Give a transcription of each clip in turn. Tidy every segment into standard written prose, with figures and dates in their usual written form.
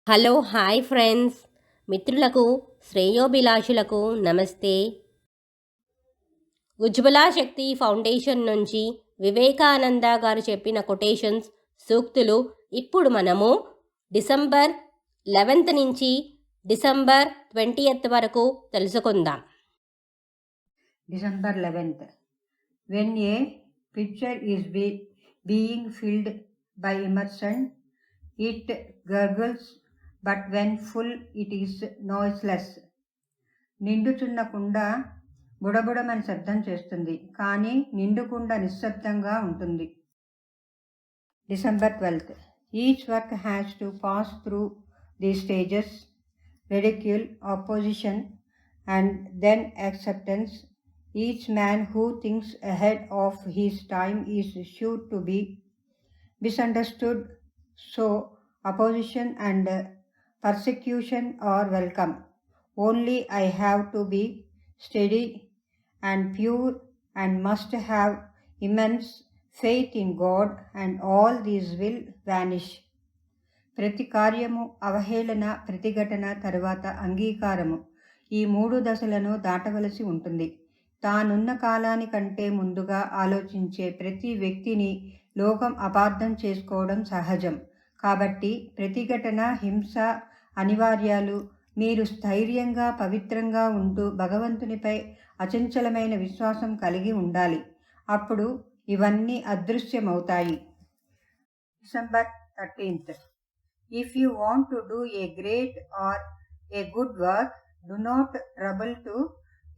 Hello hi friends, మిత్రులకు శ్రేయోభిలాషులకు నమస్తే. ఉజ్వలా శక్తి foundation నుంచి వివేకానంద గారు చెప్పిన కొటేషన్స్, సూక్తులు ఇప్పుడు మనము డిసెంబర్ 11th నుంచి డిసెంబర్ 20th వరకు తెలుసుకుందాం. December 11th. When a pitcher is being filled by immersion, it gurgles, but when full it is noiseless. నిండుచున్న కుండ బుడబుడమని శబ్దం చేస్తుంది, కానీ నిండుకుండ నిశ్శబ్దంగా ఉంటుంది. December 12th. Each work has to pass through these stages: ridicule, opposition, and then acceptance. Each man who thinks ahead of his time is sure to be misunderstood, so opposition and persecution are welcome. Only I have to be steady and pure and must have immense faith in God, and all these will vanish. ప్రతి కార్యము, అవహేళన, ప్రతిఘటన తరువాత అంగీకారము, ఈ 3 దశలను దాటవలసి ఉంటుంది. తానున్న కాలానికంటే ముందుగా ఆలోచించే ప్రతి వ్యక్తిని లోకం అపార్థం చేసుకోవడం సహజం. కాబట్టి ప్రతిఘటన, హింస అనివార్యాలు. మీరు స్థైర్యంగా, పవిత్రంగా ఉంటూ భగవంతునిపై అచంచలమైన విశ్వాసం కలిగి ఉండాలి. అప్పుడు ఇవన్నీ అదృశ్యమవుతాయి. December 13th. If you want to do a great or a good work, do not trouble to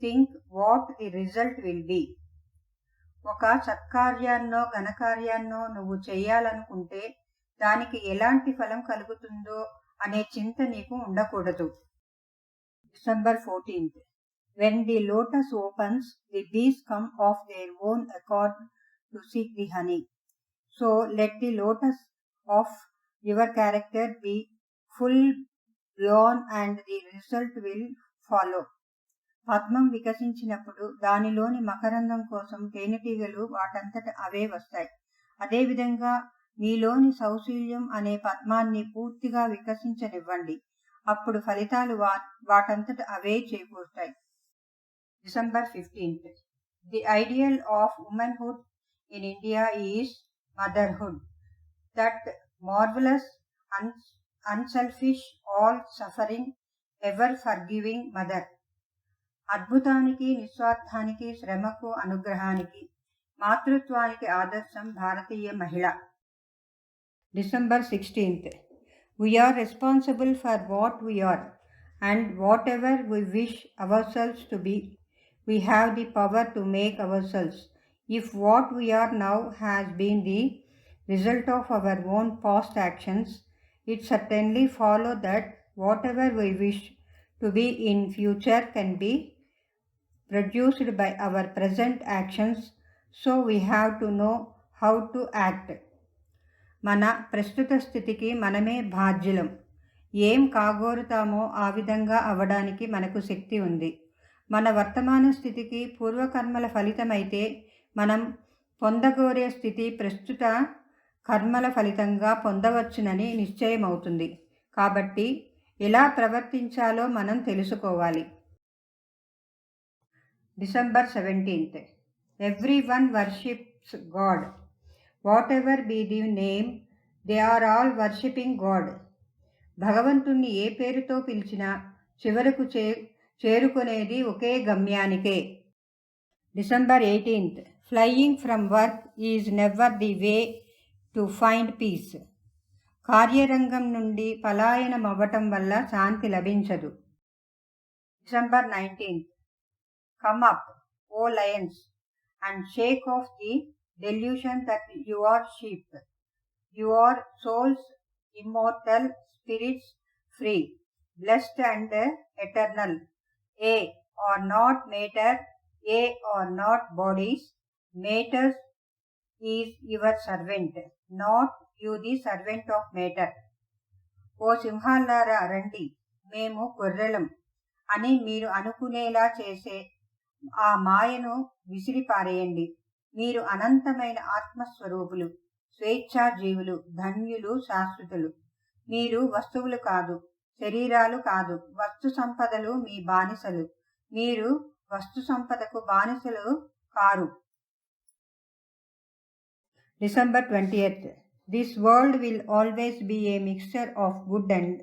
think what the result will be. ఒక సత్కార్యాన్నో ఘనకార్యాన్నో నువ్వు చేయాలనుకుంటే దానికి ఎలాంటి ఫలం కలుగుతుందో అనే చింత నీకు ఉండకూడదు. December 14th. When the lotus opens, the bees come of their own accord to seek the honey. So let the lotus of your character be full blown and the result will follow. పద్మం వికసించినప్పుడు దానిలోని మకరందం కోసం తేనెటీగలు వాటంతట అవే వస్తాయి. అదేవిధంగా మీలోని సౌశీల్యం అనే పద్మాన్ని పూర్తిగా వికసించనివ్వండి. అప్పుడు ఫలితాలు వాటంతట అవే చేకూరుతాయి. December 15th. The ideal of womanhood in India is motherhood. That marvelous, unselfish, all-suffering, ever-forgiving mother. అద్భుతానికి, నిస్వార్థానికి, శ్రమకు, అనుగ్రహానికి, మాతృత్వానికి ఆదర్శం భారతీయ మహిళ. December 16th. We are responsible for what we are, and whatever we wish ourselves to be, we have the power to make ourselves. If what we are now has been the result of our own past actions, it certainly follows that whatever we wish to be in future can be produced by our present actions, so we have to know how to act. మన ప్రస్తుత స్థితికి మనమే బాధ్యులం. ఏం కాగోరుతామో ఆ విధంగా అవ్వడానికి మనకు శక్తి ఉంది. మన వర్తమాన స్థితికి పూర్వకర్మల ఫలితమైతే మనం పొందగోరే స్థితి ప్రస్తుత కర్మల ఫలితంగా పొందవచ్చునని నిశ్చయమవుతుంది. కాబట్టి ఎలా ప్రవర్తించాలో మనం తెలుసుకోవాలి. December 17th. Everyone worships God. Whatever be the name, they are all worshipping God. భగవంతుణ్ణి ఏ పేరుతో పిలిచినా చివరకు చేరుకునేది ఒకే గమ్యానికే. December 18th. Flying from work is never the way to find peace. కార్యరంగం నుండి పలాయనం అవ్వటం వల్ల శాంతి లభించదు. December 19th. Come up, O lions, and shake off the delusion that you are sheep. You are souls, immortal, spirits free, blessed and eternal. A are not matter, A are not bodies. Matter is your servant, not you the servant of matter. ఓ సింహాలారా రండి, మేము గొర్రెలం అని మీరు అనుకునేలా చేసే ఆ మాయను విసిరిపారేయండి. మీరు అనంతమైన ఆత్మస్వరూపులు, స్వేచ్ఛాజీవులు, ధన్యులు, శాశ్వతులు. మీరు వస్తువులు కాదు, శరీరాలు కాదు, వస్తు సంపదలు మీ బానిసలు. మీరు వస్తు సంపదకు బానిసలు car. December 20th. This world will always be a mixture of good and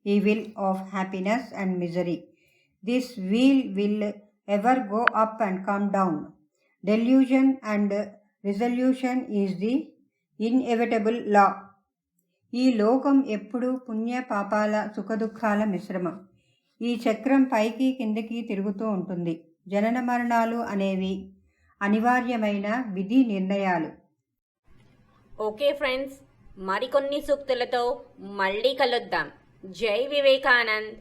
evil, of happiness and misery. This wheel will ever go up and come down. Delusion and resolution is the inevitable law. ఈ లోకం ఎప్పుడూ పుణ్య పాపాల సుఖదుఖాల మిశ్రమం. ఈ చక్రం పైకి కిందకి తిరుగుతూ ఉంటుంది. జనన మరణాలు అనేవి అనివార్యమైన విధి నిర్ణయాలు. ఓకే ఫ్రెండ్స్, మరికొన్ని సూక్తులతో మళ్ళీ కలుద్దాం. జై వివేకానంద్.